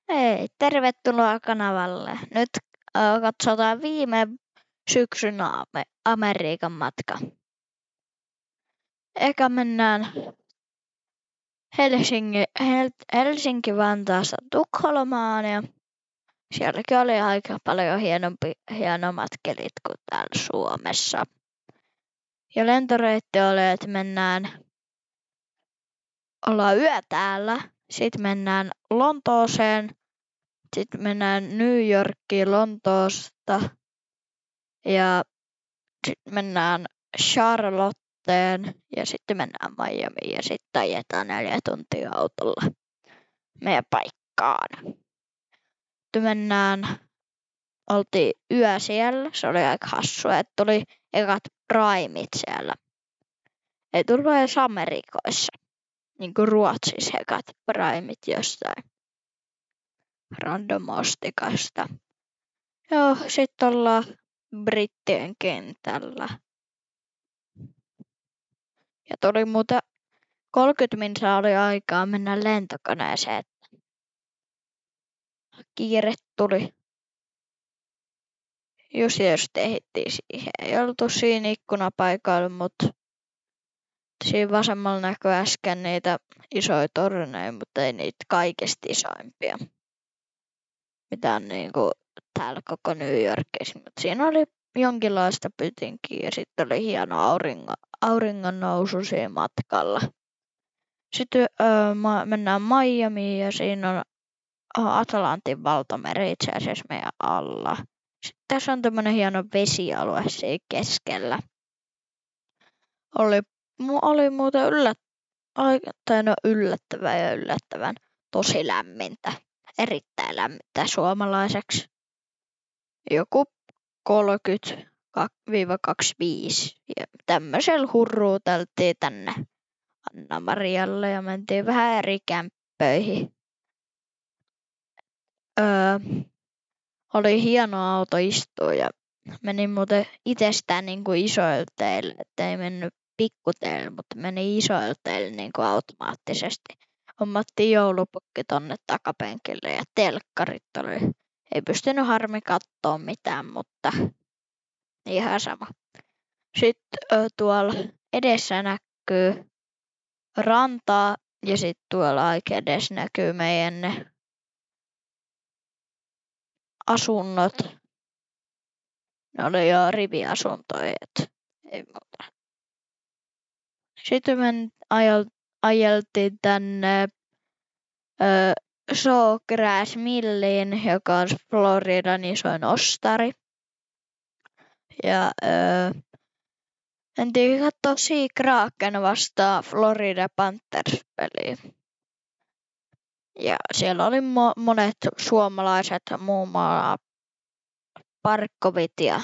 Hei, tervetuloa kanavalle. Nyt katsotaan viime syksyn Amerikan matka. Eka mennään Helsinki-Vantaasta Tukholmaan ja sielläkin oli aika paljon hienommat kelit kuin täällä Suomessa. Ja lentoreitti oli, että ollaan yö täällä, sitten mennään Lontooseen, sitten mennään New Yorkiin Lontoosta ja sitten mennään Charlotteen ja sitten mennään Miamiin ja sitten ajetaan 4 tuntia autolla meidän paikkaan. Sitten oltiin yö siellä, se oli aika hassua, että tuli ekat primeit siellä. Ei tullut edes Amerikoissa, niin kuin Ruotsissa ekat primeit jostain randomostikasta. Joo, sitten ollaan Brittien kentällä. Ja tuli muuten 30 minuuttia oli aikaa mennä lentokoneeseen. Kiire tuli. Just ehdittiin siihen. Ei oltu siinä ikkunapaikalla, mutta siinä vasemmalla näkyy äsken niitä isoja torneja, mutta ei niitä kaikista isoimpia. Mitä on niinku täällä koko New Yorkissa. Mutta siinä oli jonkinlaista pytinkiä ja sitten oli hieno auringon nousu siinä matkalla. Sitten mennään Miamiin ja siinä on Atlantin valtameri itse asiassa meidän alla. Sitten tässä on tämmöinen hieno vesialue siinä keskellä. Oli muuten yllättävän tosi lämmintä. Erittäin lämmintä suomalaiseksi. Joku 30-25 ja tämmöisellä hurruuteltiin tänne Anna-Marialle ja mentiin vähän eri kämppöihin. Oli hieno auto istua ja menin muuten itsestään niin kuin isoille teille, ettei mennyt pikkuteille, mutta meni isoille teille niin kuin automaattisesti. Hommattiin joulupukki tonne takapenkille ja telkkarit oli. Ei pystynyt harmi katsoa mitään, mutta ihan sama. Sitten tuolla edessä näkyy rantaa ja sitten tuolla aika edessä näkyy meidän ne asunnot. Ne oli jo riviasuntoja, ei muuta. Sitten me ajeltiin tänne Sawgrass Milliin, joka on Floridan isoin ostari. Ja mentiin katsoa Sea Kraken vastaan Florida Panthers-peliä. Ja siellä oli monet suomalaiset, muun muassa Parkkovit ja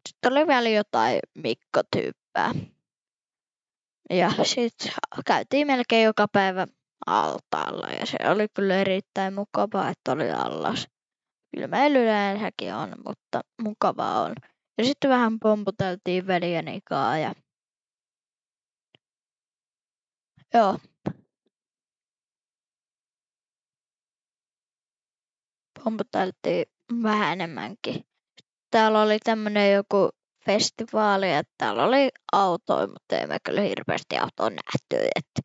sitten oli vielä jotain Mikko-tyyppää. Ja sitten käytiin melkein joka päivä altaalla ja se oli kyllä erittäin mukavaa, että oli allas. Kyllä meillä yleensäkin on, mutta mukavaa on. Ja sitten vähän pomputeltiin veljeni kanssa ja joo. Pomputeltiin vähän enemmänkin. Täällä oli tämmönen joku festivaali, että täällä oli autoja, mutta ei me kyllä hirveästi autoa nähty. Että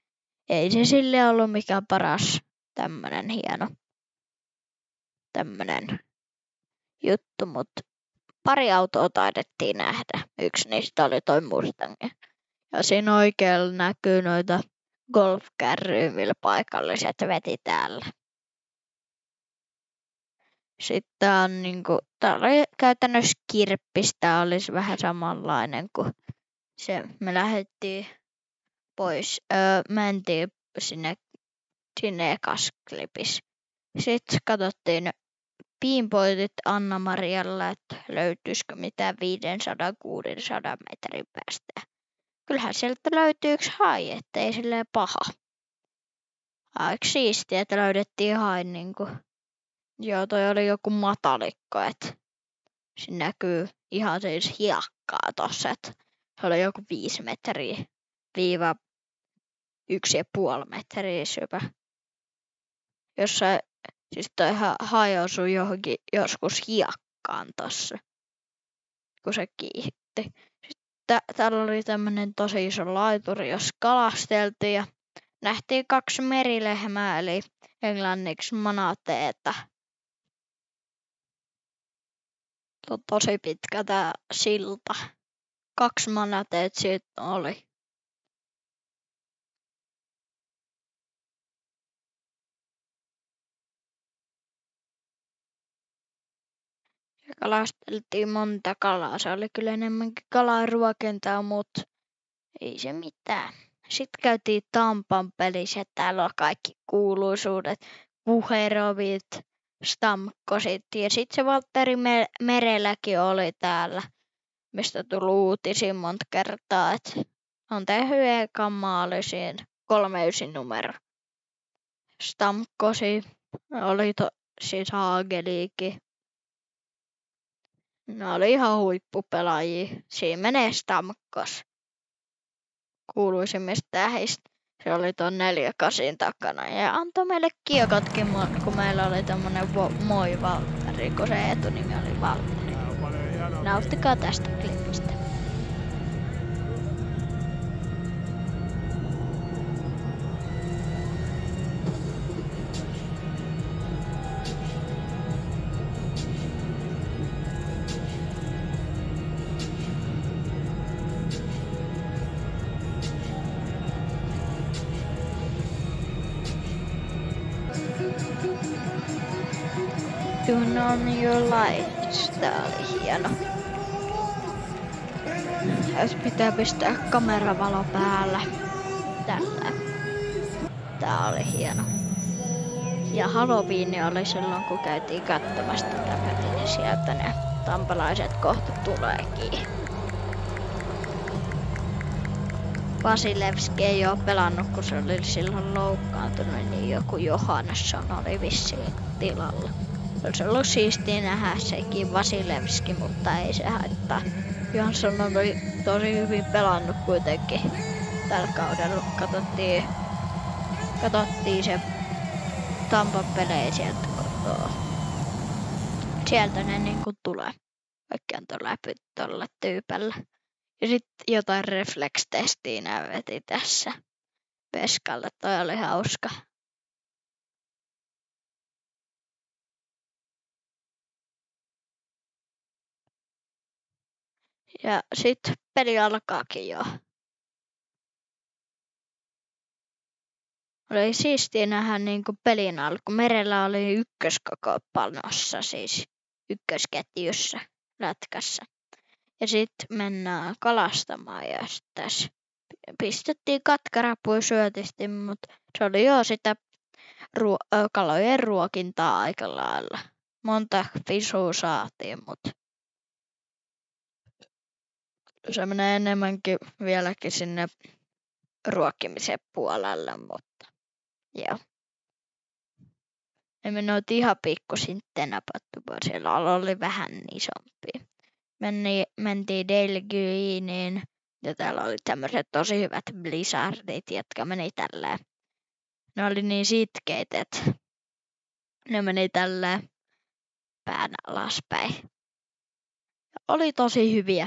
ei se sille ollut mikään paras tämmönen hieno tämmönen juttu, mutta pari autoa taidettiin nähdä. Yksi niistä oli toi Mustang. Ja siinä oikealla näkyy noita golfkärryjä, millä paikalliset veti täällä. Sitten on niinku, tää oli käytännössä kirppis, tää olisi vähän samanlainen kuin se. Me lähdettiin pois, mentiin sinne ekas klipissä. Sitten katsottiin pinpointit Anna-Marialla, että löytyisikö mitään 500-600 metrin päästä. Kyllähän sieltä löytyy yksi hai, ettei silleen paha. Aika siistiä, että löydettiin hai niinku. Joo, toi oli joku matalikko, että siinä näkyy ihan siis hiekkaa tossa, että se oli joku 5 metriä viiva 1,5 metriä syvä. Jossain Siis toi hajosui johonkin joskus hiekkaan tossa, kun se kiihdytti. Sitten täällä oli tämmönen tosi iso laituri, jos kalasteltiin ja nähtiin 2 merilehmää, eli englanniksi manateeta. On tosi pitkä tää silta. 2 manateet siitä oli. Ja kalasteltiin monta kalaa. Se oli kyllä enemmänkin kalaruokintaa, mutta ei se mitään. Sitten käytiin Tampan pelissä. Täällä on kaikki kuuluisuudet. Puherovit, Stamkosit ja sitten se Valtteri Mereläkin oli täällä, mistä tuli uutisiin monta kertaa, että on tehnyt ekan maali siinä 39 numero. Stamkosi oli siis Haageliikin. Ne oli ihan huippupelaajia. Siinä menee Stamkos. Kuuluisimmista tähistä. Se oli tuon 4-8 takana ja antoi meille kiekotkin, kun meillä oli tämmönen Moi Valtteri, kun se etunimi oli Valtteri. Nauttikaa tästä klipistä. Turn on your lights. Tää oli hieno. Jos pitää pistää kameravalo päällä. Tällä. Tää oli hieno. Ja Halloween oli silloin, kun käytiin katsomassa tätä peliä, niin sieltä ne tampalaiset kohta tuleekin. Vasilevski ei oo pelannut, kun se oli silloin loukkaantunut, niin joku Johannesson oli vissiin tilalla. Olisi ollut siistiä nähdä sekin Vasilevski, mutta ei se haittaa. Johansson oli tosi hyvin pelannut kuitenkin tällä kaudella. Katsottiin se Tampan pelejä sieltä kotoa. Sieltä ne niinku tulee. Oikein tuon läpi tuolla tyypällä. Ja sitten jotain reflex-testiä nää veti tässä Veskalle. Toi oli hauska. Ja sitten peli alkaakin jo. Oli siistiä nähdä niinku pelin alku. Merellä oli ykköskokoonpanossa, siis ykkösketjussa lätkässä. Ja sitten mennään kalastamaan ja tässä pistettiin katkarapuja syötisti, mutta se oli jo sitä kalojen ruokintaa aika lailla. Monta fisua saatiin, mutta se menee enemmänkin vieläkin sinne ruokkimisen puolelle, mutta joo. Emme noita ihan pikkusin napattu, vaan siellä oli vähän isompia. Mentiin Delgyiniin ja täällä oli tämmöiset tosi hyvät blizzardit, jotka meni tälleen. Ne oli niin sitkeitä, että ne meni tälleen pään alaspäin. Oli tosi hyviä,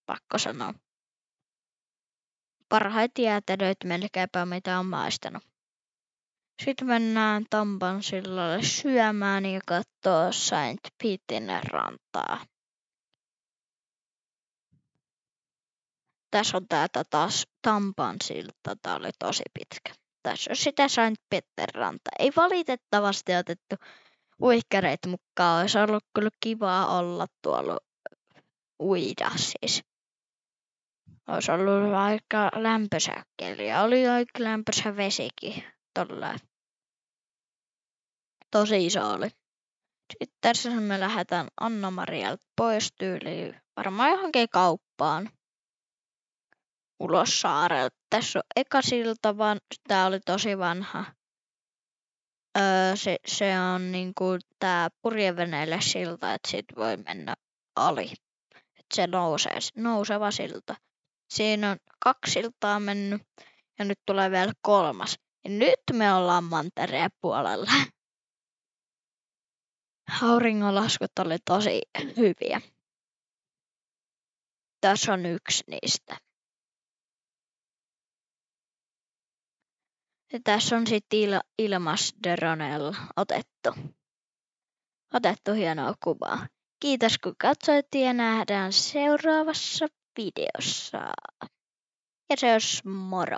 pakko sanoa. Parhaita jäätelöitä melkeinpä mitä on maistanut. Sitten mennään Tampan sillalle syömään ja katsoo Saint Pitin rantaa. Tässä on täältä taas Tampan silta. Tää oli tosi pitkä. Tässä on sitä Saint Peter ranta. Ei valitettavasti otettu uikkareita mukaan. Olisi ollut kyllä kivaa olla tuolla uida siis. Olisi ollut aika lämpöisä keli ja oli aika lämpöisä vesikin. Tolleen. Tosi iso oli. Sitten tässä me lähdetään Anna-Marialta pois tyyliin. Varmaan johonkin kauppaan. Ulos saarelta. Tässä on eka silta, vaan tää oli tosi vanha. Se on niinku tää purjeveneelle silta, että sit voi mennä ali. Et se nouseva silta. Siinä on 2 siltaa mennyt ja nyt tulee vielä 3. Ja nyt me ollaan mantereen puolella. Auringonlaskut oli tosi hyviä. Tässä on yksi niistä. Ja tässä on sitten ilmasdronella otettu hienoa kuvaa. Kiitos kun katsoit ja nähdään seuraavassa videossa. Ja se olisi moro.